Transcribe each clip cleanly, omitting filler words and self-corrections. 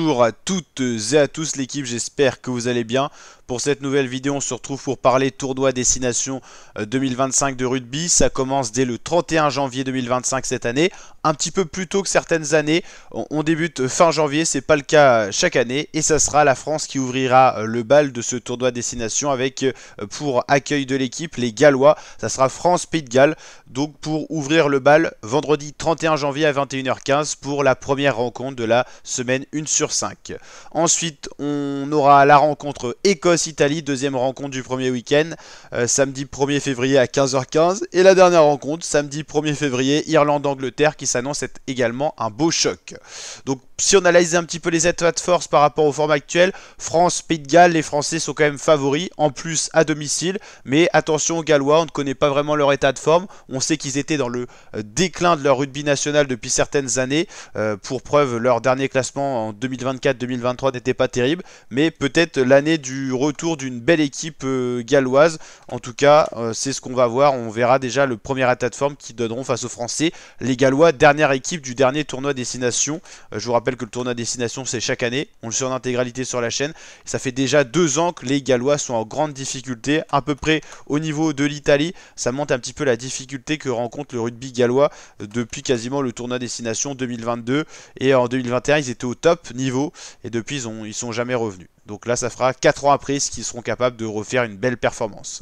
Bonjour à toutes et à tous l'équipe, j'espère que vous allez bien. Pour cette nouvelle vidéo, on se retrouve pour parler tournoi destination 2025 de rugby. Ça commence dès le 31 janvier 2025 cette année, un petit peu plus tôt que certaines années. On débute fin janvier, c'est pas le cas chaque année. Et ça sera la France qui ouvrira le bal de ce tournoi destination avec pour accueil de l'équipe les Gallois. Ça sera France-Pays de Galles. Donc pour ouvrir le bal, vendredi 31 janvier à 21h15 pour la première rencontre de la semaine 1 sur 5. Ensuite, on aura la rencontre Écosse-Italie, deuxième rencontre du premier week-end, samedi 1er février à 15h15. Et la dernière rencontre, samedi 1er février, Irlande-Angleterre, qui s'annonce être également un beau choc. Donc si on analyse un petit peu les états de force par rapport au format actuel, France-Pays de Galles, les Français sont quand même favoris, en plus à domicile. Mais attention aux Gallois, on ne connaît pas vraiment leur état de forme. On sait qu'ils étaient dans le déclin de leur rugby national depuis certaines années. Pour preuve, leur dernier classement en 2024-2023 n'était pas terrible. Mais peut-être l'année du retour d'une belle équipe galloise. En tout cas, c'est ce qu'on va voir. On verra déjà le premier état de forme qu'ils donneront face aux Français. Les Gallois, dernière équipe du dernier tournoi destination. Je vous rappelle que le tournoi destination, c'est chaque année. On le suit en intégralité sur la chaîne. Ça fait déjà 2 ans que les Gallois sont en grande difficulté. À peu près au niveau de l'Italie. Ça montre un petit peu la difficulté que rencontre le rugby gallois depuis quasiment le tournoi destination 2022. Et en 2021, ils étaient au top niveau. Et depuis, ils sont jamais revenus. Donc là, ça fera 4 ans après qu'ils seront capables de refaire une belle performance.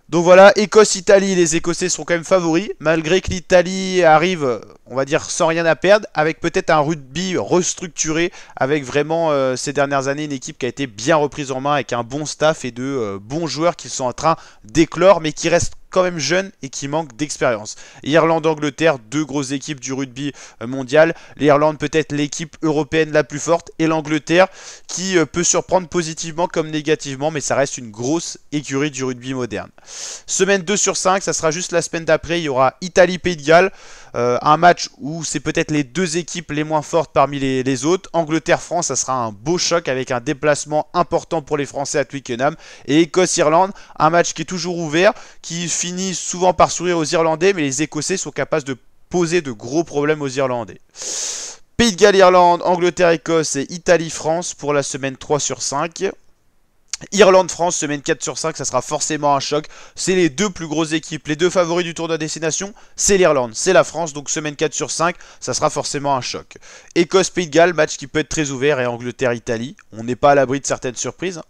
Donc voilà, Écosse-Italie, les Écossais sont quand même favoris, malgré que l'Italie arrive, on va dire, sans rien à perdre, avec peut-être un rugby restructuré, avec vraiment ces dernières années une équipe qui a été bien reprise en main, avec un bon staff et de bons joueurs qui sont en train d'éclore, mais qui restent quand même jeunes et qui manquent d'expérience. Irlande-Angleterre, 2 grosses équipes du rugby mondial. L'Irlande peut-être l'équipe européenne la plus forte et l'Angleterre qui peut surprendre positivement comme négativement, mais ça reste une grosse écurie du rugby moderne. Semaine 2 sur 5, ça sera juste la semaine d'après, il y aura Italie-Pays de Galles. Un match où c'est peut-être les 2 équipes les moins fortes parmi les autres. Angleterre-France, ça sera un beau choc avec un déplacement important pour les Français à Twickenham. Et Écosse-Irlande, un match qui est toujours ouvert, qui finit souvent par sourire aux Irlandais, mais les Écossais sont capables de poser de gros problèmes aux Irlandais. Pays de Galles, Irlande, Angleterre-Écosse et Italie-France pour la semaine 3 sur 5. Irlande-France, semaine 4 sur 5, ça sera forcément un choc. C'est les 2 plus grosses équipes, les 2 favoris du tournoi destination, c'est l'Irlande, c'est la France. Donc semaine 4 sur 5, ça sera forcément un choc. Écosse-Pays de Galles, match qui peut être très ouvert, et Angleterre-Italie. On n'est pas à l'abri de certaines surprises.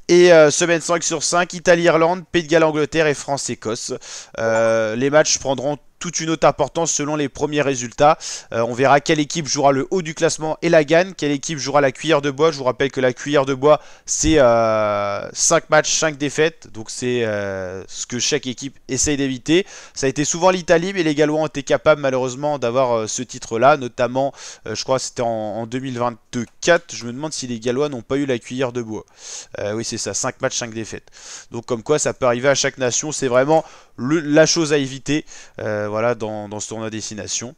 Et semaine 5 sur 5, Italie-Irlande, Pays de Galles-Angleterre et France-Écosse. Les matchs prendront toute une autre importance selon les premiers résultats. On verra quelle équipe jouera le haut du classement et la gagne, quelle équipe jouera la cuillère de bois. Je vous rappelle que la cuillère de bois, c'est 5 matchs, 5 défaites. Donc c'est ce que chaque équipe essaye d'éviter. Ça a été souvent l'Italie, mais les Gallois ont été capables malheureusement d'avoir ce titre-là. Notamment, je crois que c'était en 2024. Je me demande si les Gallois n'ont pas eu la cuillère de bois. Oui, c'est ça, 5 matchs, 5 défaites. Donc comme quoi, ça peut arriver à chaque nation. C'est vraiment la chose à éviter. Voilà, dans ce tournoi destination.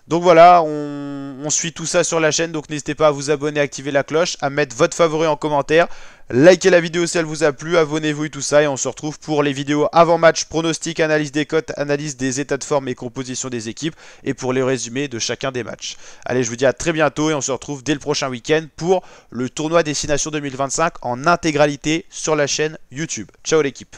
Donc voilà, on suit tout ça sur la chaîne, donc n'hésitez pas à vous abonner, à activer la cloche, à mettre votre favori en commentaire, likez la vidéo si elle vous a plu, abonnez-vous et tout ça, et on se retrouve pour les vidéos avant-match, pronostic, analyse des cotes, analyse des états de forme et composition des équipes, et pour les résumés de chacun des matchs. Allez, je vous dis à très bientôt, et on se retrouve dès le prochain week-end pour le tournoi destination 2025 en intégralité sur la chaîne YouTube. Ciao l'équipe.